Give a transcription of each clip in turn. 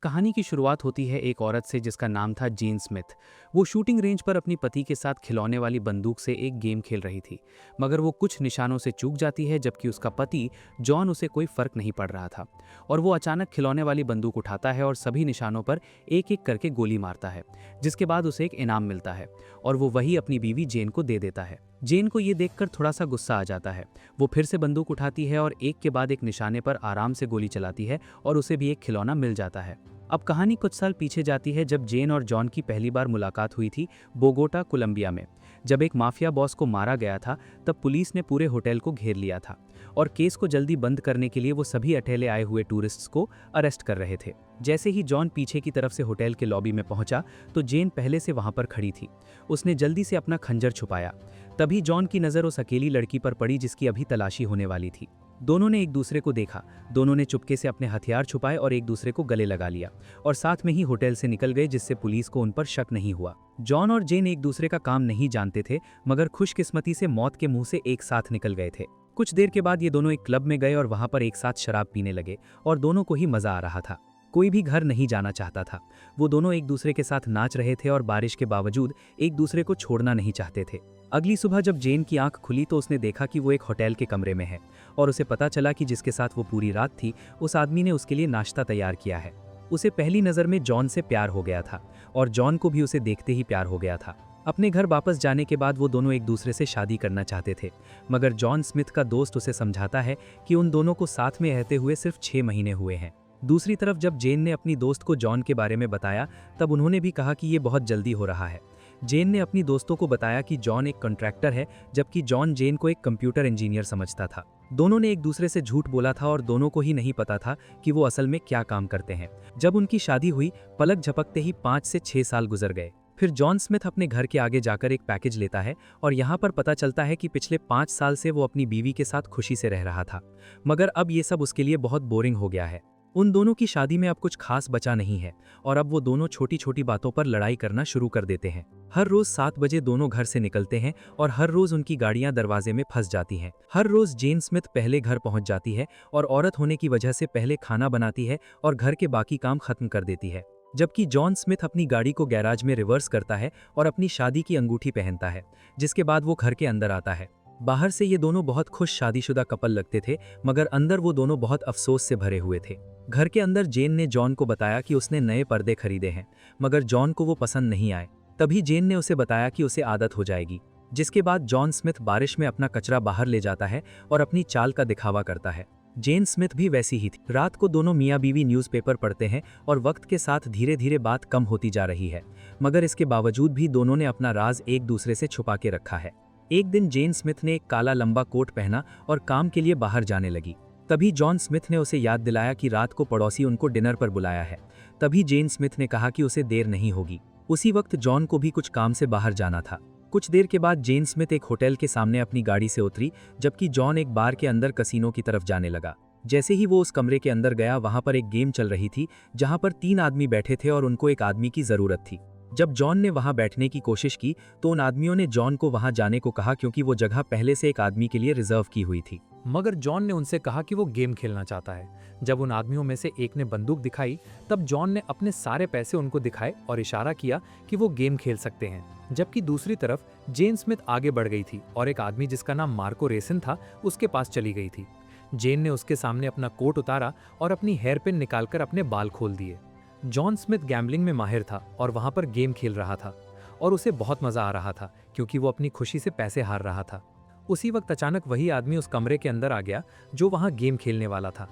कहानी की शुरुआत होती है एक औरत से जिसका नाम था जेन स्मिथ। वो शूटिंग रेंज पर अपनी पति के साथ खिलौने वाली बंदूक से एक गेम खेल रही थी, मगर वो कुछ निशानों से चूक जाती है जबकि उसका पति जॉन उसे कोई फर्क नहीं पड़ रहा था। और वो अचानक खिलौने वाली बंदूक उठाता है और सभी निशानों पर एक एक करके गोली मारता है, जिसके बाद उसे एक इनाम मिलता है और वो वही अपनी बीवी जेन को दे देता है। जेन को ये देखकर थोड़ा सा गुस्सा आ जाता है। वो फिर से बंदूक उठाती है और एक के बाद एक निशाने पर आराम से गोली चलाती है और उसे भी एक खिलौना मिल जाता है। अब कहानी कुछ साल पीछे जाती है जब जेन और जॉन की पहली बार मुलाकात हुई थी बोगोटा, कोलंबिया में। जब एक माफिया बॉस को मारा गया था तब पुलिस ने पूरे होटल को घेर लिया था और केस को जल्दी बंद करने के लिए वो सभी अकेले आए हुए टूरिस्ट्स को अरेस्ट कर रहे थे। जैसे ही जॉन पीछे की तरफ से होटल के लॉबी में पहुंचा तो जेन पहले से वहां पर खड़ी थी। उसने जल्दी से अपना खंजर छुपाया। तभी जॉन की नज़र उस अकेली लड़की पर पड़ी जिसकी अभी तलाशी होने वाली थी। दोनों ने एक दूसरे को देखा। दोनों ने चुपके से अपने हथियार छुपाए और एक दूसरे को गले लगा लिया और साथ में ही होटल से निकल गए, जिससे पुलिस को उन पर शक नहीं हुआ। जॉन और जेन एक दूसरे का काम नहीं जानते थे, मगर खुशकिस्मती से मौत के मुंह से एक साथ निकल गए थे। कुछ देर के बाद ये दोनों एक क्लब में गए और वहां पर एक साथ शराब पीने लगे और दोनों को ही मजा आ रहा था। कोई भी घर नहीं जाना चाहता था। वो दोनों एक दूसरे के साथ नाच रहे थे और बारिश के बावजूद एक दूसरे को छोड़ना नहीं चाहते थे। अगली सुबह जब जेन की आंख खुली तो उसने देखा कि वो एक होटल के कमरे में है और उसे पता चला कि जिसके साथ वो पूरी रात थी उस आदमी ने उसके लिए नाश्ता तैयार किया है। उसे पहली नज़र में जॉन से प्यार हो गया था और जॉन को भी उसे देखते ही प्यार हो गया था। अपने घर वापस जाने के बाद वो दोनों एक दूसरे से शादी करना चाहते थे, मगर जॉन स्मिथ का दोस्त उसे समझाता है कि उन दोनों को साथ में रहते हुए सिर्फ 6 महीने हुए हैं। दूसरी तरफ जब जेन ने अपनी दोस्त को जॉन के बारे में बताया तब उन्होंने भी कहा कि ये बहुत जल्दी हो रहा है। जेन ने अपनी दोस्तों को बताया कि जॉन एक कॉन्ट्रैक्टर है, जबकि जॉन जेन को एक कंप्यूटर इंजीनियर समझता था। दोनों ने एक दूसरे से झूठ बोला था और दोनों को ही नहीं पता था कि वो असल में क्या काम करते हैं। जब उनकी शादी हुई, पलक झपकते ही 5 से 6 साल गुजर गए। फिर जॉन स्मिथ अपने घर के आगे जाकर एक पैकेज लेता है और यहाँ पर पता चलता है कि पिछले 5 साल से वो अपनी बीवी के साथ खुशी से रह रहा था, मगर अब ये सब उसके लिए बहुत बोरिंग हो गया है। उन दोनों की शादी में अब कुछ खास बचा नहीं है और अब वो दोनों छोटी छोटी बातों पर लड़ाई करना शुरू कर देते हैं। हर रोज 7 बजे दोनों घर से निकलते हैं और हर रोज उनकी गाड़ियां दरवाजे में फंस जाती हैं। हर रोज जेन स्मिथ पहले घर पहुंच जाती है और औरत होने की वजह से पहले खाना बनाती है और घर के बाकी काम खत्म कर देती है, जबकि जॉन स्मिथ अपनी गाड़ी को गैराज में रिवर्स करता है और अपनी शादी की अंगूठी पहनता है, जिसके बाद वो घर के अंदर आता है। बाहर से ये दोनों बहुत खुश शादीशुदा कपल लगते थे, मगर अंदर वो दोनों बहुत अफसोस से भरे हुए थे। घर के अंदर जेन ने जॉन को बताया कि उसने नए पर्दे खरीदे हैं, मगर जॉन को वो पसंद नहीं आए। तभी जेन ने उसे बताया कि उसे आदत हो जाएगी, जिसके बाद जॉन स्मिथ बारिश में अपना कचरा बाहर ले जाता है और अपनी चाल का दिखावा करता है। जेन स्मिथ भी वैसी ही थी। रात को दोनों मियाँ बीवी न्यूज़पेपर पढ़ते हैं और वक्त के साथ धीरे धीरे बात कम होती जा रही है, मगर इसके बावजूद भी दोनों ने अपना राज एक दूसरे से छुपा के रखा है। एक दिन जेन स्मिथ ने एक काला लंबा कोट पहना और काम के लिए बाहर जाने लगी। तभी जॉन स्मिथ ने उसे याद दिलाया कि रात को पड़ोसी उनको डिनर पर बुलाया है। तभी जेन स्मिथ ने कहा कि उसे देर नहीं होगी। उसी वक्त जॉन को भी कुछ काम से बाहर जाना था। कुछ देर के बाद जेन स्मिथ एक होटल के सामने अपनी गाड़ी से उतरी, जबकि जॉन एक बार के अंदर कसीनो की तरफ जाने लगा। जैसे ही वो उस कमरे के अंदर गया, वहां पर एक गेम चल रही थी जहां पर 3 आदमी बैठे थे और उनको एक आदमी की जरूरत थी। जब जॉन ने वहां बैठने की कोशिश की तो उन आदमियों ने जॉन को वहां जाने को कहा, क्योंकि वो जगह पहले से एक आदमी के लिए रिजर्व की हुई थी। मगर जॉन ने उनसे कहा कि वो गेम खेलना चाहता है। जब उन आदमियों में से एक ने बंदूक दिखाई तब जॉन ने अपने सारे पैसे उनको दिखाए और इशारा किया कि वो गेम खेल सकते हैं। जबकि दूसरी तरफ जेन स्मिथ आगे बढ़ गई थी और एक आदमी जिसका नाम मार्को रेसिन था उसके पास चली गई थी। जेन ने उसके सामने अपना कोट उतारा और अपनी हेयर पिन निकालकर अपने बाल खोल दिए। जॉन स्मिथ गैम्बलिंग में माहिर था और वहां पर गेम खेल रहा था और उसे बहुत मजा आ रहा था, क्योंकि वो अपनी खुशी से पैसे हार रहा था। उसी वक्त अचानक वही आदमी उस कमरे के अंदर आ गया जो वहां गेम खेलने वाला था।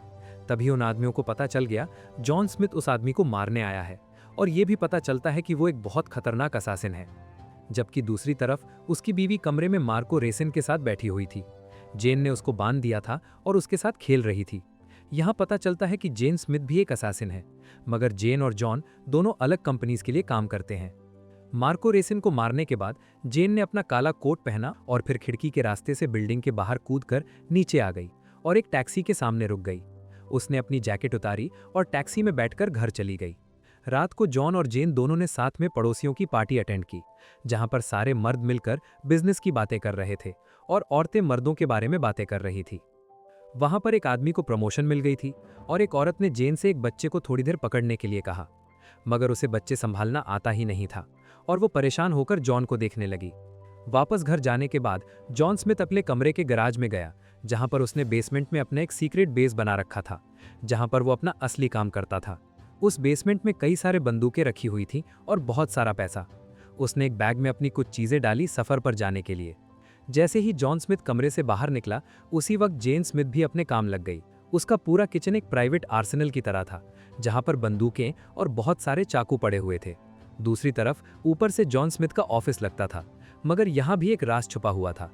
तभी उन आदमियों को पता चल गया जॉन स्मिथ उस आदमी को मारने आया है और ये भी पता चलता है कि वो एक बहुत खतरनाक असासिन है। जबकि दूसरी तरफ उसकी बीवी कमरे में मार्को रेसिन के साथ बैठी हुई थी। जेन ने उसको बांध दिया था और उसके साथ खेल रही थी। यहाँ पता चलता है कि जेन स्मिथ भी एक असासिन है, मगर जेन और जॉन दोनों अलग कंपनीज के लिए काम करते हैं। मार्को रेसिन को मारने के बाद जेन ने अपना काला कोट पहना और फिर खिड़की के रास्ते से बिल्डिंग के बाहर कूदकर नीचे आ गई और एक टैक्सी के सामने रुक गई। उसने अपनी जैकेट उतारी और टैक्सी में बैठकर घर चली गई। रात को जॉन और जेन दोनों ने साथ में पड़ोसियों की पार्टी अटेंड की, जहां पर सारे मर्द मिलकर बिजनेस की बातें कर रहे थे और औरतें मर्दों के बारे में बातें कर रही थी। वहां पर एक आदमी को प्रमोशन मिल गई थी और एक औरत ने जेन से एक बच्चे को थोड़ी देर पकड़ने के लिए कहा, मगर उसे बच्चे संभालना आता ही नहीं था और वो परेशान होकर जॉन को देखने लगी। वापस घर जाने के बाद जॉन स्मिथ अपने कमरे के गराज में गया, जहां पर उसने बेसमेंट में अपना एक सीक्रेट बेस बना रखा था, जहां पर वो अपना असली काम करता था। उस बेसमेंट में कई सारे बंदूकें रखी हुई थी और बहुत सारा पैसा। उसने एक बैग में अपनी कुछ चीजें डाली सफर पर जाने के लिए। जैसे ही जॉन स्मिथ कमरे से बाहर निकला, उसी वक्त जेन स्मिथ भी अपने काम लग गई। उसका पूरा किचन एक प्राइवेट आर्सेनल की तरह था, जहां पर बंदूकें और बहुत सारे चाकू पड़े हुए थे। दूसरी तरफ ऊपर से जॉन स्मिथ का ऑफिस लगता था, मगर यहाँ भी एक राज छुपा हुआ था।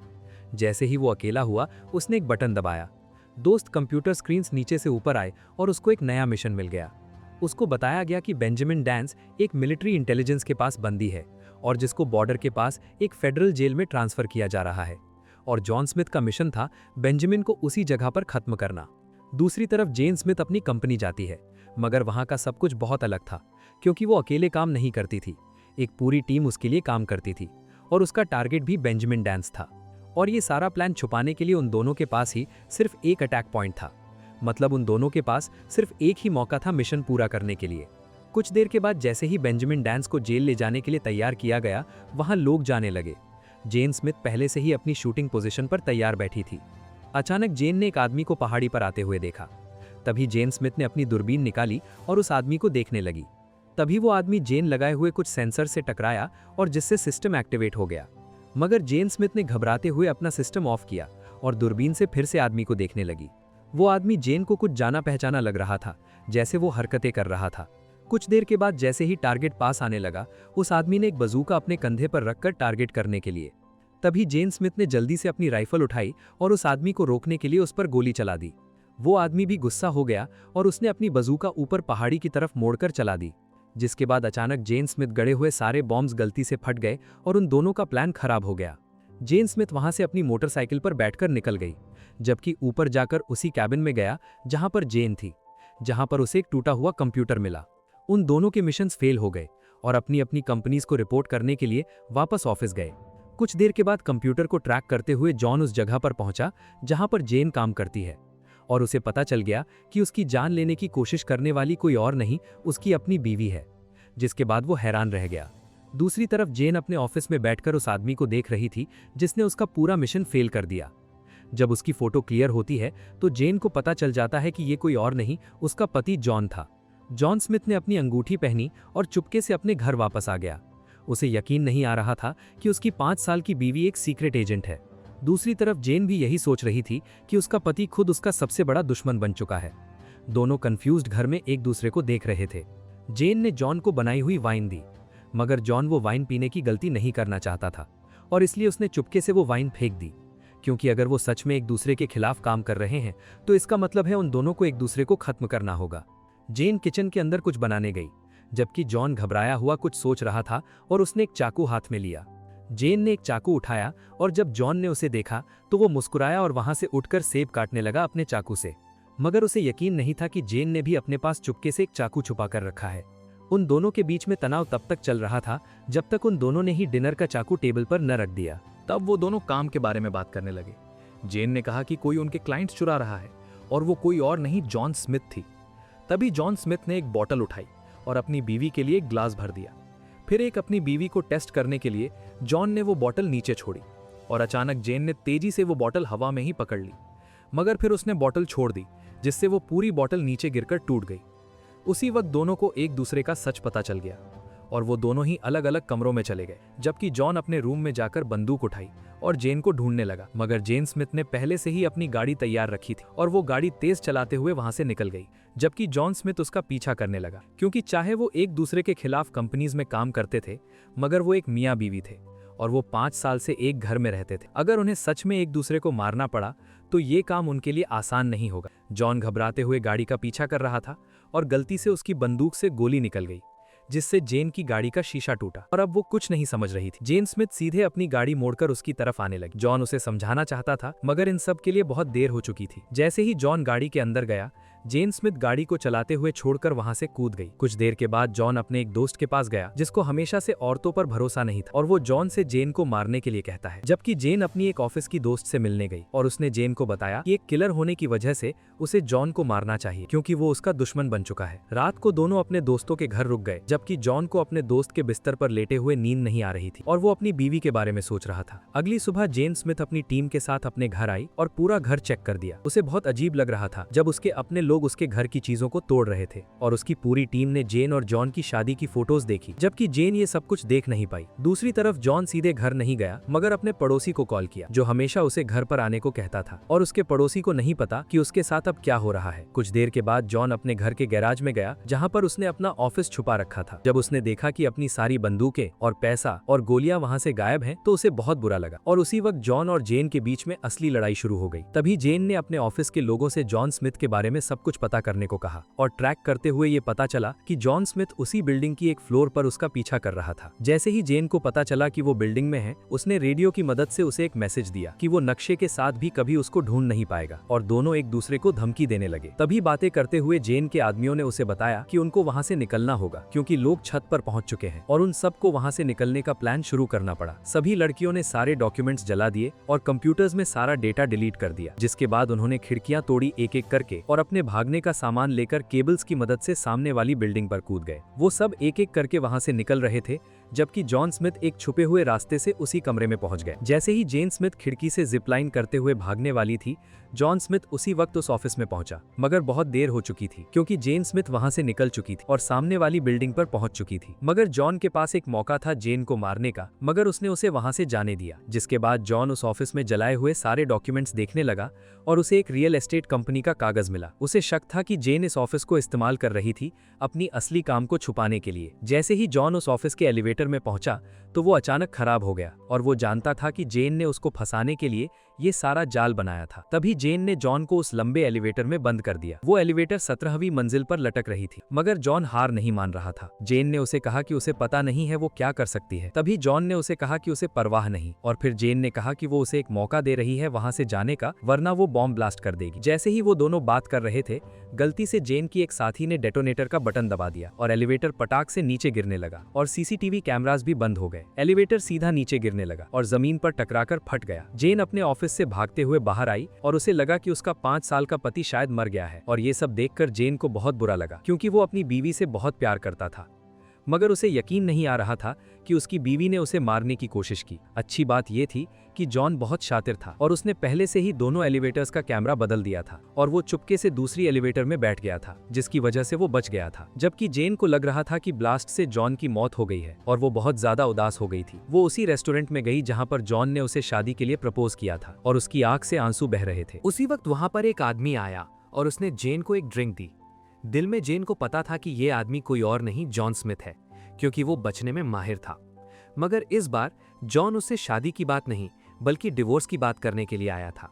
जैसे ही वो अकेला हुआ, उसने एक बटन दबाया। दोस्त कंप्यूटर स्क्रीन्स नीचे से ऊपर आए और उसको एक नया मिशन मिल गया। उसको बताया गया कि बेंजामिन डैंस एक मिलिट्री इंटेलिजेंस के पास बंदी है और जिसको बॉर्डर के पास एक फेडरल जेल में ट्रांसफर किया जा रहा है, और जॉन स्मिथ का मिशन था बेंजामिन को उसी जगह पर खत्म करना। दूसरी तरफ जेन स्मिथ अपनी कंपनी जाती है, मगर वहां का सब कुछ बहुत अलग था, क्योंकि वो अकेले काम नहीं करती थी। एक पूरी टीम उसके लिए काम करती थी और उसका टारगेट भी बेंजामिन डैंस था। और ये सारा प्लान छुपाने के लिए उन दोनों के पास ही सिर्फ एक अटैक पॉइंट था। मतलब उन दोनों के पास सिर्फ एक ही मौका था मिशन पूरा करने के लिए। कुछ देर के बाद जैसे ही बेंजामिन डैंस को जेल ले जाने के लिए तैयार किया गया, वहां लोग जाने लगे। जेन स्मिथ पहले से ही अपनी शूटिंग पोजीशन पर तैयार बैठी थी। अचानक जेन ने एक आदमी को पहाड़ी पर आते हुए देखा। तभी जेन स्मिथ ने अपनी दूरबीन निकाली और उस आदमी को देखने लगी। तभी वो आदमी जेन लगाए हुए कुछ सेंसर से टकराया और जिससे सिस्टम एक्टिवेट हो गया। मगर जेन स्मिथ ने घबराते हुए अपना सिस्टम ऑफ किया और दूरबीन से फिर से आदमी को देखने लगी। वो आदमी जेन को कुछ जाना पहचाना लग रहा था, जैसे वो हरकतें कर रहा था। कुछ देर के बाद जैसे ही टारगेट पास आने लगा, उस आदमी ने एक बंदूक अपने कंधे पर रखकर टारगेट करने के लिए। तभी जेन स्मिथ ने जल्दी से अपनी राइफल उठाई और उस आदमी को रोकने के लिए उस पर गोली चला दी। वो आदमी भी गुस्सा हो गया और उसने अपनी बंदूक ऊपर पहाड़ी की तरफ मोड़कर चला दी, जिसके बाद अचानक जेन स्मिथ गड़े हुए सारे बॉम्ब्स गलती से फट गए और उन दोनों का प्लान खराब हो गया। जेन स्मिथ वहां से अपनी मोटरसाइकिल पर बैठकर निकल गई, जबकि ऊपर जाकर उसी कैबिन में गया जहां पर जेन थी, जहां पर उसे एक टूटा हुआ कंप्यूटर मिला। उन दोनों के मिशंस फेल हो गए और अपनी अपनी कंपनीज को रिपोर्ट करने के लिए वापस ऑफिस गए। कुछ देर के बाद कंप्यूटर को ट्रैक करते हुए जॉन उस जगह पर पहुंचा जहां पर जेन काम करती है, और उसे पता चल गया कि उसकी जान लेने की कोशिश करने वाली कोई और नहीं, उसकी अपनी बीवी है। जिसके बाद वो हैरान रह गया। दूसरी तरफ जेन अपने ऑफिस में बैठकर उस आदमी को देख रही थी जिसने उसका पूरा मिशन फेल कर दिया। जब उसकी फोटो क्लियर होती है तो जेन को पता चल जाता है कि ये कोई और नहीं, उसका पति जॉन था। जॉन स्मिथ ने अपनी अंगूठी पहनी और चुपके से अपने घर वापस आ गया। उसे यकीन नहीं आ रहा था कि उसकी 5 साल की बीवी एक सीक्रेट एजेंट है। दूसरी तरफ जेन भी यही सोच रही थी कि उसका पति खुद उसका सबसे बड़ा दुश्मन बन चुका है। दोनों कंफ्यूज्ड घर में एक दूसरे को देख रहे थे। जेन ने जॉन को बनाई हुई वाइन दी, मगर जॉन वो वाइन पीने की गलती नहीं करना चाहता था और इसलिए उसने चुपके से वो वाइन फेंक दी, क्योंकि अगर वो सच में एक दूसरे के खिलाफ काम कर रहे हैं तो इसका मतलब है उन दोनों को एक दूसरे को खत्म करना होगा। जेन किचन के अंदर कुछ बनाने गई, जबकि जॉन घबराया हुआ कुछ सोच रहा था और उसने एक चाकू हाथ में लिया। जेन ने एक चाकू उठाया और जब जॉन ने उसे देखा तो वो मुस्कुराया और वहां से उठकर सेब काटने लगा अपने चाकू से। मगर उसे यकीन नहीं था कि जेन ने भी अपने पास चुपके से एक चाकू छुपा कर रखा है। उन दोनों के बीच में तनाव तब तक चल रहा था जब तक उन दोनों ने ही डिनर का चाकू टेबल पर न रख दिया। तब वो दोनों काम के बारे में बात करने लगे। जेन ने कहा कि कोई उनके क्लाइंट्स चुरा रहा है और वो कोई और नहीं जॉन स्मिथ थी। तभी जॉन स्मिथ ने एक बॉटल उठाई और अपनी बीवी के लिए एक ग्लास भर दिया। फिर एक अपनी बीवी को टेस्ट करने के लिए जॉन ने वो बॉटल नीचे छोड़ी और अचानक जेन ने तेजी से वो बॉटल हवा में ही पकड़ ली, मगर फिर उसने बॉटल छोड़ दी, जिससे वो पूरी बॉटल नीचे गिरकर टूट गई। उसी वक्त दोनों को एक दूसरे का सच पता चल गया और वो दोनों ही अलग अलग कमरों में चले गए, जबकि जॉन अपने रूम में जाकर बंदूक उठाई और जेन को ढूंढने लगा। मगर जेन स्मिथ ने पहले से ही अपनी गाड़ी तैयार रखी थी और वो गाड़ी तेज चलाते हुए वहां से निकल गई, जबकि जॉन स्मिथ उसका पीछा करने लगा, क्योंकि चाहे वो एक दूसरे के खिलाफ कंपनीज में काम करते थे, मगर वो एक मियाँ बीवी थे और वो 5 साल से एक घर में रहते थे। अगर उन्हें सच में एक दूसरे को मारना पड़ा तो ये काम उनके लिए आसान नहीं होगा। जॉन घबराते हुए गाड़ी का पीछा कर रहा था और गलती से उसकी बंदूक से गोली निकल गई, जिससे जेन की गाड़ी का शीशा टूटा और अब वो कुछ नहीं समझ रही थी। जेन स्मिथ सीधे अपनी गाड़ी मोड़कर उसकी तरफ आने लगी। जॉन उसे समझाना चाहता था, मगर इन सब के लिए बहुत देर हो चुकी थी। जैसे ही जॉन गाड़ी के अंदर गया, जेन स्मिथ गाड़ी को चलाते हुए छोड़कर वहां से कूद गई। कुछ देर के बाद जॉन अपने एक दोस्त के पास गया जिसको हमेशा से औरतों पर भरोसा नहीं था, और वो जॉन से जेन को मारने के लिए कहता है। जबकि जेन अपनी एक ऑफिस की दोस्त से मिलने गई और उसने जेन को बताया कि एक किलर होने की वजह से उसे जॉन को मारना चाहिए क्योंकि वो उसका दुश्मन बन चुका है। रात को दोनों अपने दोस्तों के घर रुक गए, जबकि जॉन को अपने दोस्त के बिस्तर पर लेटे हुए नींद नहीं आ रही थी और वो अपनी बीवी के बारे में सोच रहा था। अगली सुबह जेन स्मिथ अपनी टीम के साथ अपने घर आई और पूरा घर चेक कर दिया। उसे बहुत अजीब लग रहा था जब उसके अपने लोग उसके घर की चीजों को तोड़ रहे थे, और उसकी पूरी टीम ने जेन और जॉन की शादी की फोटोज देखी, जबकि जेन ये सब कुछ देख नहीं पाई। दूसरी तरफ जॉन सीधे घर नहीं गया मगर अपने पड़ोसी को कॉल किया जो हमेशा उसे घर पर आने को कहता था, और उसके पड़ोसी को नहीं पता कि उसके साथ अब क्या हो रहा है। कुछ देर के बाद जॉन अपने घर के गैराज में गया जहां पर उसने अपना ऑफिस छुपा रखा था। जब उसने देखा कि अपनी सारी बंदूकें और पैसा और गोलियां वहां से गायब हैं, तो उसे बहुत बुरा लगा, और उसी वक्त जॉन और जेन के बीच में असली लड़ाई शुरू हो गई। तभी जेन ने अपने ऑफिस के लोगों से जॉन स्मिथ के बारे में सब कुछ पता करने को कहा, और ट्रैक करते हुए ये पता चला कि जॉन स्मिथ उसी बिल्डिंग की एक फ्लोर पर उसका पीछा कर रहा था। जैसे ही जेन को पता चला कि वो बिल्डिंग में है, उसने रेडियो की मदद से उसे एक मैसेज दिया कि वो नक्शे के साथ भी कभी उसको ढूंढ नहीं पाएगा, और दोनों एक दूसरे को धमकी देने लगे। तभी बातें करते हुए जेन के आदमियों ने उसे बताया कि उनको वहां से निकलना होगा क्योंकि लोग छत पर पहुंच चुके हैं, और उन सबको वहां से निकलने का प्लान शुरू करना पड़ा। सभी लड़कियों ने सारे डॉक्यूमेंट्स जला दिए और कंप्यूटर्स में सारा डेटा डिलीट कर दिया, जिसके बाद उन्होंने खिड़कियां तोड़ी एक एक करके और अपने भागने का सामान लेकर केबल्स की मदद से सामने वाली बिल्डिंग पर कूद गए। वो सब एक एक करके वहां से निकल रहे थे, जबकि जॉन स्मिथ एक छुपे हुए रास्ते से उसी कमरे में पहुंच गए। जैसे ही जेन स्मिथ खिड़की से जिपलाइन करते हुए भागने वाली थी, जॉन स्मिथ उसी वक्त उस ऑफिस में पहुंचा, मगर बहुत देर हो चुकी थी क्योंकि जेन स्मिथ वहां से निकल चुकी थी और सामने वाली बिल्डिंग पर पहुंच चुकी थी। मगर जॉन के पास एक मौका था जेन को मारने का, मगर उसने उसे वहां से जाने दिया। जिसके बाद जॉन उस ऑफिस में जलाए हुए सारे डॉक्यूमेंट्स देखने लगा और उसे एक रियल एस्टेट कंपनी का कागज मिला। उसे शक था कि जेन इस ऑफिस को इस्तेमाल कर रही थी अपनी असली काम को छुपाने के लिए। जैसे ही जॉन उस ऑफिस के एलिवेटर में पहुंचा तो वो अचानक खराब हो गया, और वो जानता था कि जेन ने उसको फंसाने के लिए ये सारा जाल बनाया था। तभी जेन ने जॉन को उस लंबे एलिवेटर में बंद कर दिया। वो एलिवेटर 17वीं मंजिल पर लटक रही थी, मगर जॉन हार नहीं मान रहा था। जेन ने उसे कहा कि उसे पता नहीं है वो क्या कर सकती है। तभी जॉन ने उसे कहा कि उसे परवाह नहीं, और फिर जेन ने कहा कि वो उसे एक मौका दे रही है वहां से जाने का, वरना वो बॉम्ब ब्लास्ट कर देगी। जैसे ही वो दोनों बात कर रहे थे, गलती से जेन की एक साथी ने डेटोनेटर का बटन दबा दिया और एलिवेटर पटाख से नीचे गिरने लगा, और सीसीटीवी कैमरास भी बंद हो गए। एलिवेटर सीधा नीचे गिरने लगा और जमीन पर टकराकर फट गया। जेन अपने ऑफिस से भागते हुए बाहर आई और उसे लगा कि उसका 5 साल का पति शायद मर गया है, और ये सब देखकर जेन को बहुत बुरा लगा क्योंकि वो अपनी बीवी से बहुत प्यार करता था। मगर उसे यकीन नहीं आ रहा था कि उसकी बीवी ने उसे मारने की कोशिश की। अच्छी बात यह थी कि जॉन बहुत शातिर था और उसने पहले से ही दोनों एलिवेटर्स का कैमरा बदल दिया था, और वो चुपके से दूसरी एलिवेटर में बैठ गया था, जिसकी वजह से वो बच गया था। जबकि जेन को लग रहा था कि ब्लास्ट से जॉन की मौत हो गई है और वो बहुत ज्यादा उदास हो गई थी। वो उसी रेस्टोरेंट में गई जहां पर जॉन ने उसे शादी के लिए प्रपोज किया था, और उसकी आंख से आंसू बह रहे थे। उसी वक्त वहां पर एक आदमी आया और उसने जेन को एक ड्रिंक दी। दिल में जेन को पता था कि ये आदमी कोई और नहीं जॉन स्मिथ है, क्योंकि वो बचने में माहिर था। मगर इस बार जॉन उससे शादी की बात नहीं बल्कि डिवोर्स की बात करने के लिए आया था।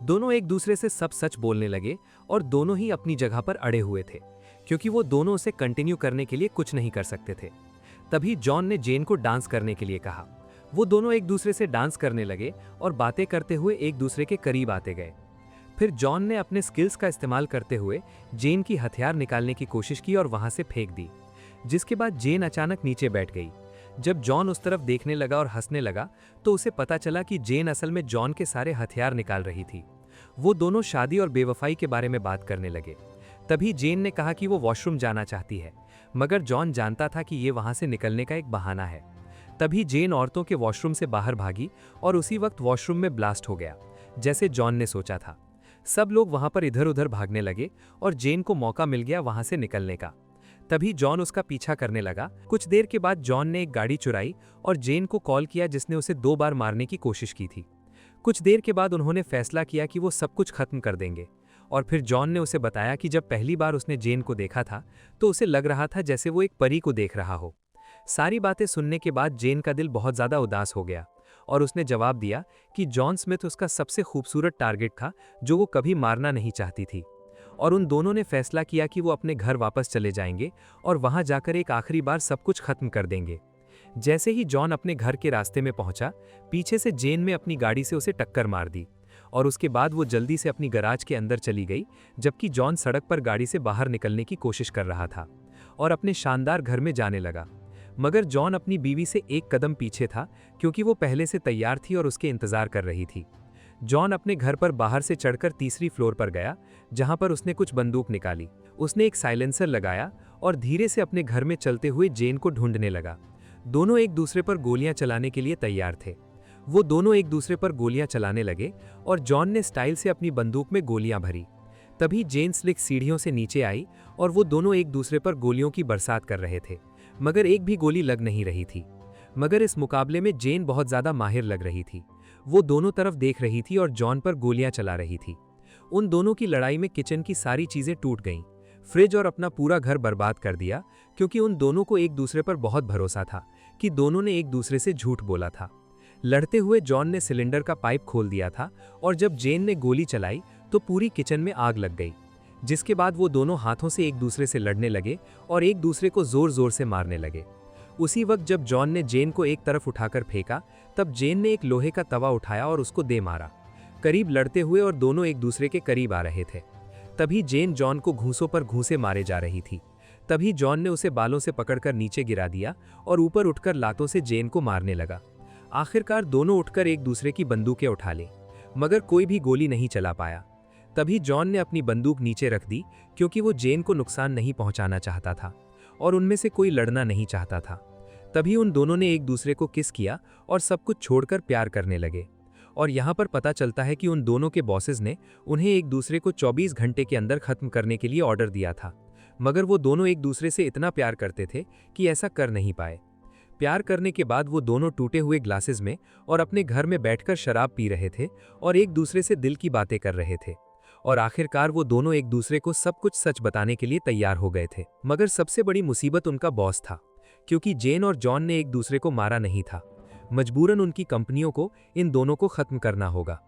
दोनों एक दूसरे से सब सच बोलने लगे और दोनों ही अपनी जगह पर अड़े हुए थे, क्योंकि वो दोनों उसे कंटिन्यू करने के लिए कुछ नहीं कर सकते थे। तभी जॉन ने जेन को डांस करने के लिए कहा। वो दोनों एक दूसरे से डांस करने लगे और बातें करते हुए एक दूसरे के करीब आते गए। फिर जॉन ने अपने स्किल्स का इस्तेमाल करते हुए जेन की हथियार निकालने की कोशिश की और वहां से फेंक दी, जिसके बाद जेन अचानक नीचे बैठ गई। जब जॉन उस तरफ देखने लगा और हंसने लगा तो उसे पता चला कि जेन असल में जॉन के सारे हथियार निकाल रही थी। वो दोनों शादी और बेवफाई के बारे में बात करने लगे। तभी जेन ने कहा कि वो वॉशरूम जाना चाहती है, मगर जॉन जानता था कि ये वहां से निकलने का एक बहाना है। तभी जेन औरतों के वॉशरूम से बाहर भागी और उसी वक्त वॉशरूम में ब्लास्ट हो गया, जैसे जॉन ने सोचा था। सब लोग वहां पर इधर उधर भागने लगे और जेन को मौका मिल गया वहां से निकलने का। तभी जॉन उसका पीछा करने लगा। कुछ देर के बाद जॉन ने एक गाड़ी चुराई और जेन को कॉल किया, जिसने उसे 2 बार मारने की कोशिश की थी। कुछ देर के बाद उन्होंने फैसला किया कि वो सब कुछ खत्म कर देंगे, और फिर जॉन ने उसे बताया कि जब पहली बार उसने जेन को देखा था तो उसे लग रहा था जैसे वो एक परी को देख रहा हो। सारी बातें सुनने के बाद जेन का दिल बहुत ज्यादा उदास हो गया और उसने जवाब दिया कि जॉन स्मिथ उसका सबसे खूबसूरत टारगेट था जो वो कभी मारना नहीं चाहती थी। और उन दोनों ने फैसला किया कि वो अपने घर वापस चले जाएंगे और वहां जाकर एक आखिरी बार सब कुछ खत्म कर देंगे। जैसे ही जॉन अपने घर के रास्ते में पहुंचा, पीछे से जेन में अपनी गाड़ी से उसे टक्कर मार दी और उसके बाद वो जल्दी से अपनी गैराज के अंदर चली गई, जबकि जॉन सड़क पर गाड़ी से बाहर निकलने की कोशिश कर रहा था और अपने शानदार घर में जाने लगा। मगर जॉन अपनी बीवी से एक कदम पीछे था, क्योंकि वो पहले से तैयार थी और उसके इंतजार कर रही थी। जॉन अपने घर पर बाहर से चढ़कर तीसरी फ्लोर पर गया, जहां पर उसने कुछ बंदूक निकाली। उसने एक साइलेंसर लगाया और धीरे से अपने घर में चलते हुए जेन को ढूंढने लगा। दोनों एक दूसरे पर गोलियां चलाने के लिए तैयार थे। वो दोनों एक दूसरे पर गोलियां चलाने लगे और जॉन ने स्टाइल से अपनी बंदूक में गोलियां भरी। तभी जेन स्लिक सीढ़ियों से नीचे आई और वो दोनों एक दूसरे पर गोलियों की बरसात कर रहे थे, मगर एक भी गोली लग नहीं रही थी। मगर इस मुकाबले में जेन बहुत ज्यादा माहिर लग रही थी। वो दोनों तरफ देख रही थी और जॉन पर गोलियां चला रही थी। उन दोनों की लड़ाई में किचन की सारी चीजें टूट गईं, फ्रिज और अपना पूरा घर बर्बाद कर दिया, क्योंकि उन दोनों को एक दूसरे पर बहुत भरोसा था कि दोनों ने एक दूसरे से झूठ बोला था। लड़ते हुए जॉन ने सिलेंडर का पाइप खोल दिया था और जब जेन ने गोली चलाई तो पूरी किचन में आग लग गई, जिसके बाद वो दोनों हाथों से एक दूसरे से लड़ने लगे और एक दूसरे को जोर जोर से मारने लगे। उसी वक्त जब जॉन ने जेन को एक तरफ उठाकर फेंका, तब जेन ने एक लोहे का तवा उठाया और उसको दे मारा, करीब लड़ते हुए, और दोनों एक दूसरे के करीब आ रहे थे। तभी जेन जॉन को घूंसों पर घूंसे मारे जा रही थी। तभी जॉन ने उसे बालों से पकड़कर नीचे गिरा दिया और ऊपर उठकर लातों से जेन को मारने लगा। आखिरकार दोनों उठकर एक दूसरे की बंदूकें उठा ली, मगर कोई भी गोली नहीं चला पाया। तभी जॉन ने अपनी बंदूक नीचे रख दी, क्योंकि वो जेन को नुकसान नहीं पहुंचाना चाहता था और उनमें से कोई लड़ना नहीं चाहता था। तभी उन दोनों ने एक दूसरे को किस किया और सब कुछ छोड़कर प्यार करने लगे। और यहाँ पर पता चलता है कि उन दोनों के बॉसेस ने उन्हें एक दूसरे को 24 घंटे के अंदर खत्म करने के लिए ऑर्डर दिया था, मगर वो दोनों एक दूसरे से इतना प्यार करते थे कि ऐसा कर नहीं पाए। प्यार करने के बाद वो दोनों टूटे हुए ग्लासेस में और अपने घर में बैठकर शराब पी रहे थे और एक दूसरे से दिल की बातें कर रहे थे। और आखिरकार वो दोनों एक दूसरे को सब कुछ सच बताने के लिए तैयार हो गए थे। मगर सबसे बड़ी मुसीबत उनका बॉस था, क्योंकि जेन और जॉन ने एक दूसरे को मारा नहीं था। मजबूरन उनकी कंपनियों को इन दोनों को खत्म करना होगा।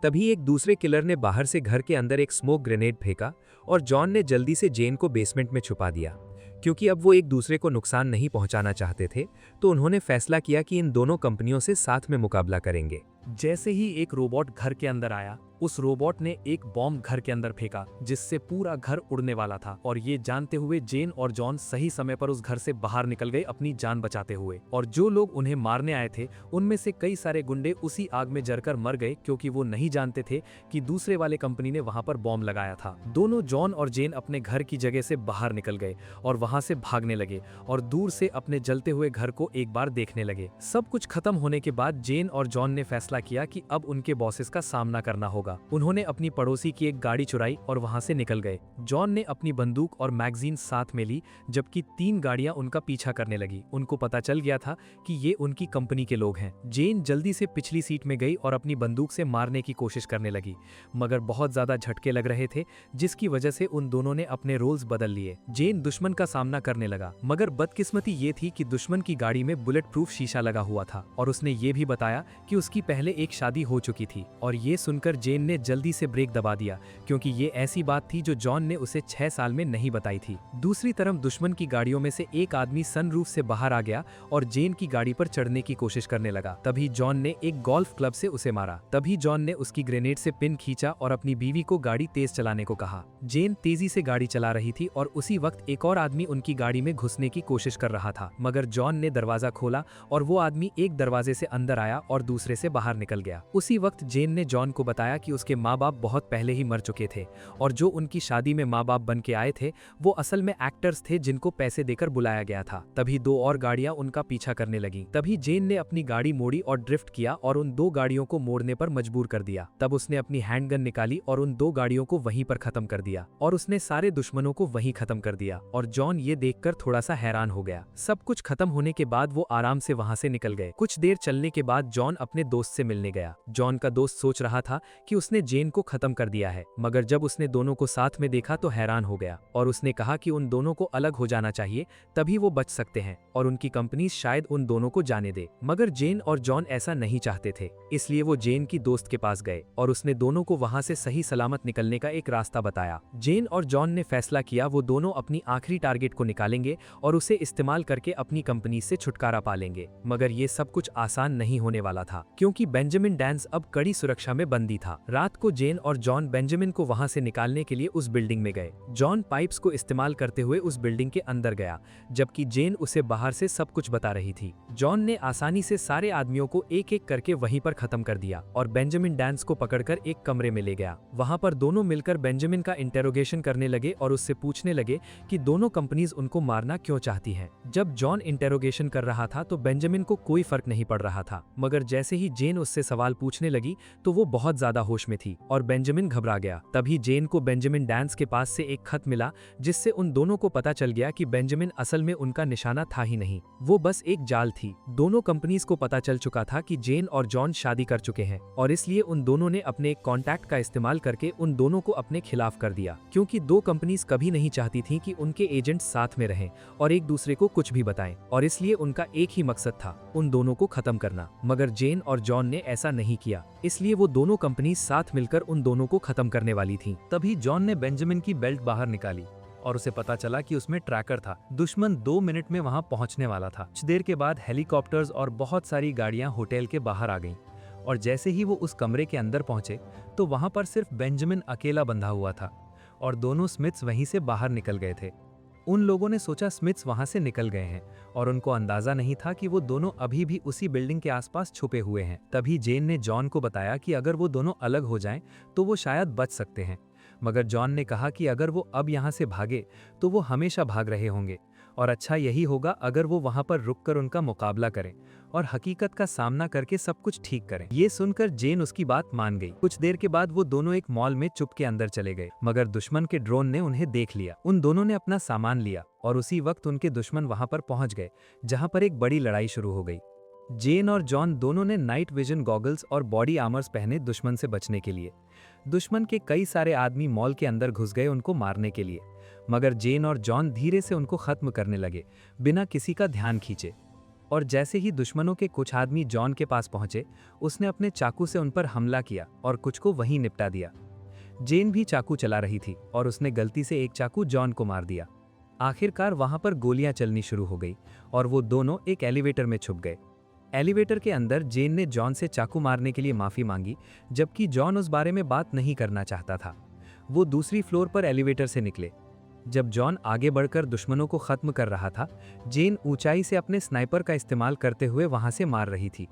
तभी एक दूसरे किलर ने बाहर से घर के अंदर एक स्मोक ग्रेनेड फेंका और जॉन ने जल्दी से जेन को बेसमेंट में छुपा दिया। क्योंकि अब वो एक दूसरे को नुकसान नहीं पहुंचाना चाहते थे, तो उन्होंने फैसला किया कि इन दोनों कंपनियों से साथ में मुकाबला करेंगे। जैसे ही एक रोबोट घर के अंदर आया, उस रोबोट ने एक बॉम्ब घर के अंदर फेंका, जिससे पूरा घर उड़ने वाला था। और ये जानते हुए जेन और जॉन सही समय पर उस घर से बाहर निकल गए, अपनी जान बचाते हुए। और जो लोग उन्हें मारने आए थे, उनमें से कई सारे गुंडे उसी आग में जलकर मर गए, क्योंकि वो नहीं जानते थे कि दूसरे वाले कंपनी ने वहां पर बॉम्ब लगाया था। दोनों जॉन और जेन अपने घर की जगह से बाहर निकल गए और वहां से भागने लगे और दूर से अपने जलते हुए घर को एक बार देखने लगे। सब कुछ खत्म होने के बाद जेन और जॉन ने फैसला किया कि अब उनके बॉसेस का सामना करना होगा। उन्होंने अपनी पड़ोसी की एक गाड़ी चुराई और वहां से निकल गए। जॉन ने अपनी बंदूक और मैगजीन साथ में ली, जबकि 3 गाड़ियां उनका पीछा करने लगी। उनको पता चल गया था कि ये उनकी कंपनी के लोग हैं। जेन जल्दी से पिछली सीट में गई और अपनी बंदूक से मारने की कोशिश करने लगी, मगर बहुत ज्यादा झटके लग रहे थे, जिसकी वजह से उन दोनों ने अपने रोल्स बदल लिए। जेन दुश्मन का सामना करने लगा, मगर बदकिस्मती ये थी कि दुश्मन की गाड़ी में बुलेट प्रूफ शीशा लगा हुआ था और उसने ये भी बताया कि उसकी पहले एक शादी हो चुकी थी। और ये सुनकर जेन ने जल्दी से ब्रेक दबा दिया, क्योंकि ये ऐसी बात थी जो जॉन ने उसे 6 साल में नहीं बताई थी। दूसरी तरफ दुश्मन की गाड़ियों में से एक आदमी सनरूफ से बाहर आ गया और जेन की गाड़ी पर चढ़ने की कोशिश करने लगा। तभी जॉन ने एक गोल्फ क्लब से उसे मारा। तभी जॉन ने उसकी ग्रेनेड से पिन खींचा और अपनी बीवी को गाड़ी तेज चलाने को कहा। जेन तेजी से गाड़ी चला रही थी और उसी वक्त एक और आदमी उनकी गाड़ी में घुसने की कोशिश कर रहा था, मगर जॉन ने दरवाजा खोला और वो आदमी एक दरवाजे से अंदर आया और दूसरे से बाहर निकल गया। उसी वक्त जेन ने जॉन को बताया कि उसके माँ बाप बहुत पहले ही मर चुके थे और जो उनकी शादी में माँ बाप बन के आए थे, वो असल में एक्टर्स थे जिनको पैसे देकर बुलाया गया था। तभी 2 और गाड़ियां उनका पीछा करने लगी। तभी जेन ने अपनी गाड़ी मोड़ी और ड्रिफ्ट किया और उन 2 गाड़ियों को मोड़ने पर मजबूर कर दिया। तब उसने अपनी हैंडगन निकाली और उन 2 गाड़ियों को वहीं पर खत्म कर दिया और उसने सारे दुश्मनों को वहीं खत्म कर दिया। और जॉन ये देखकर थोड़ा सा हैरान हो गया। सब कुछ खत्म होने के बाद वो आराम से वहां से निकल गए। कुछ देर चलने के बाद जॉन अपने दोस्त से मिलने गया। जॉन का दोस्त सोच रहा था कि उसने जेन को खत्म कर दिया है, मगर जब उसने दोनों को साथ में देखा तो हैरान हो गया और उसने कहा कि उन दोनों को अलग हो जाना चाहिए, तभी वो बच सकते हैं और उनकी कंपनी शायद उन दोनों को जाने दे। मगर जेन और जॉन ऐसा नहीं चाहते थे, इसलिए वो जेन की दोस्त के पास गए और उसने दोनों को वहां से सही सलामत निकलने का एक रास्ता बताया। जेन और जॉन ने फैसला किया वो दोनों अपनी आखिरी टारगेट को निकालेंगे और उसे इस्तेमाल करके अपनी कंपनी से छुटकारा पालेंगे। मगर ये सब कुछ आसान नहीं होने वाला था, क्योंकि बेंजामिन डैंस अब कड़ी सुरक्षा में बंदी था। रात को जेन और जॉन बेंजामिन को वहां से निकालने के लिए उस बिल्डिंग में गए। जॉन पाइप्स को इस्तेमाल करते हुए उस बिल्डिंग के अंदर गया, जबकि जेन उसे बाहर से सब कुछ बता रही थी। जॉन ने आसानी से सारे आदमियों को एक एक करके वहीं पर खत्म कर दिया और बेंजामिन डैंस को पकड़कर एक कमरे में ले गया। वहां पर दोनों मिलकर बेंजामिन का इंटेरोगेशन करने लगे और उससे पूछने लगे कि दोनों कंपनीज उनको मारना क्यों चाहती हैं। जब जॉन इंटेरोगेशन कर रहा था तो बेंजामिन को कोई फर्क नहीं पड़ रहा था, मगर जैसे ही जेन उससे सवाल पूछने लगी तो वो बहुत ज्यादा होश में थी और बेंजामिन घबरा गया। तभी जेन को बेंजामिन डैंस के पास से एक खत मिला, जिससे उन दोनों को पता चल गया कि बेंजामिन असल में उनका निशाना था ही नहीं, वो बस एक जाल थी। दोनों कंपनीज को पता चल चुका था कि जेन और जॉन शादी कर चुके हैं और इसलिए उन दोनों ने अपने एक कॉन्टैक्ट का इस्तेमाल करके उन दोनों को अपने खिलाफ कर दिया, क्योंकि दो कंपनीज कभी नहीं चाहती थी कि उनके एजेंट साथ में रहें और एक दूसरे को कुछ भी बताएं, और इसलिए उनका एक ही मकसद था, उन दोनों को खत्म करना। मगर जेन और जॉन ने ऐसा नहीं किया, इसलिए वो दोनों कंपनी साथ मिलकर उन दोनों को खत्म करने वाली थी। तभी जॉन ने बेंजामिन की बेल्ट बाहर निकाली और उसे पता चला कि उसमें ट्रैकर था। दुश्मन 2 मिनट में वहां पहुंचने वाला था। कुछ देर के बाद हेलीकॉप्टर्स और बहुत सारी गाड़ियां होटल के बाहर आ गईं और जैसे ही वो उस कमरे के अंदर पहुंचे तो वहां पर सिर्फ बेंजामिन अकेला बंधा हुआ था और दोनों स्मिथ्स वहीं से बाहर निकल गए थे। उन लोगों ने सोचा स्मिथ्स वहां से निकल गए हैं और उनको अंदाजा नहीं था कि वो दोनों अभी भी उसी बिल्डिंग के आसपास छुपे हुए हैं। तभी जेन ने जॉन को बताया कि अगर वो दोनों अलग हो जाएं तो वो शायद बच सकते हैं, मगर जॉन ने कहा कि अगर वो अब यहाँ से भागे तो वो हमेशा भाग रहे होंगे और अच्छा यही होगा अगर वो वहां पर रुककर उनका मुकाबला करें और हकीकत का सामना करके सब कुछ ठीक करें। ये सुनकर जेन उसकी बात मान गई। कुछ देर के बाद वो दोनों एक मॉल में चुप के अंदर चले गए, मगर दुश्मन के ड्रोन ने उन्हें देख लिया। उन दोनों ने अपना सामान लिया और उसी वक्त उनके दुश्मन वहां पर पहुंच गए, जहां पर एक बड़ी लड़ाई शुरू हो गई। जेन और जॉन दोनों ने नाइट विजन गॉगल्स और बॉडी आर्मर्स पहने दुश्मन से बचने के लिए। दुश्मन के कई सारे आदमी मॉल के अंदर घुस गए उनको मारने के लिए, मगर जेन और जॉन धीरे से उनको खत्म करने लगे बिना किसी का ध्यान खींचे। और जैसे ही दुश्मनों के कुछ आदमी जॉन के पास पहुंचे, उसने अपने चाकू से उन पर हमला किया और कुछ को वहीं निपटा दिया। जेन भी चाकू चला रही थी और उसने गलती से एक चाकू जॉन को मार दिया। आखिरकार वहां पर गोलियां चलनी शुरू हो गई और वो दोनों एक एलिवेटर में छुप गए। एलिवेटर के अंदर जेन ने जॉन से चाकू मारने के लिए माफी मांगी, जबकि जॉन उस बारे में बात नहीं करना चाहता था। वो दूसरी फ्लोर पर एलिवेटर से निकले। जब जॉन आगे बढ़कर दुश्मनों को खत्म कर रहा था, जेन ऊंचाई से अपने स्नाइपर का इस्तेमाल करते हुए वहां से मार रही थी,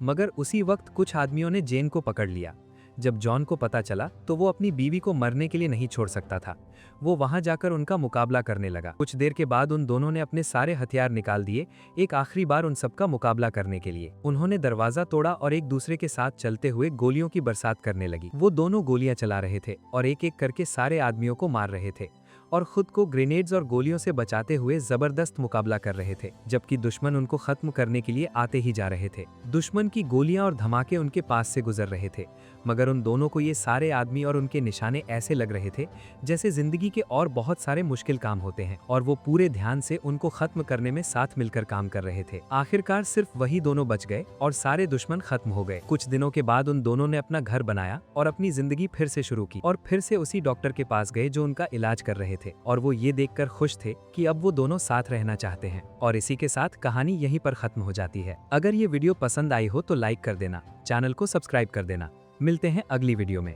मगर उसी वक्त कुछ आदमियों ने जेन को पकड़ लिया। जब जॉन को पता चला तो वो अपनी बीवी को मरने के लिए नहीं छोड़ सकता था। वो वहां जाकर उनका मुकाबला करने लगा। कुछ देर के बाद उन दोनों ने अपने सारे हथियार निकाल दिए, एक आखिरी बार उन सबका मुकाबला करने के लिए। उन्होंने दरवाजा तोड़ा और एक दूसरे के साथ चलते हुए गोलियों की बरसात करने लगी। वो दोनों गोलियां चला रहे थे और एक एक करके सारे आदमियों को मार रहे थे और खुद को ग्रेनेड्स और गोलियों से बचाते हुए जबरदस्त मुकाबला कर रहे थे, जबकि दुश्मन उनको खत्म करने के लिए आते ही जा रहे थे। दुश्मन की गोलियां और धमाके उनके पास से गुजर रहे थे, मगर उन दोनों को ये सारे आदमी और उनके निशाने ऐसे लग रहे थे जैसे जिंदगी के और बहुत सारे मुश्किल काम होते हैं, और वो पूरे ध्यान से उनको खत्म करने में साथ मिलकर काम कर रहे थे। आखिरकार सिर्फ वही दोनों बच गए और सारे दुश्मन खत्म हो गए। कुछ दिनों के बाद उन दोनों ने अपना घर बनाया और अपनी जिंदगी फिर से शुरू की और फिर से उसी डॉक्टर के पास गए जो उनका इलाज कर रहे थे, और वो ये देखकर खुश थे कि अब वो दोनों साथ रहना चाहते हैं। और इसी के साथ कहानी यहीं पर खत्म हो जाती है। अगर ये वीडियो पसंद आई हो तो लाइक कर देना, चैनल को सब्सक्राइब कर देना। मिलते हैं अगली वीडियो में।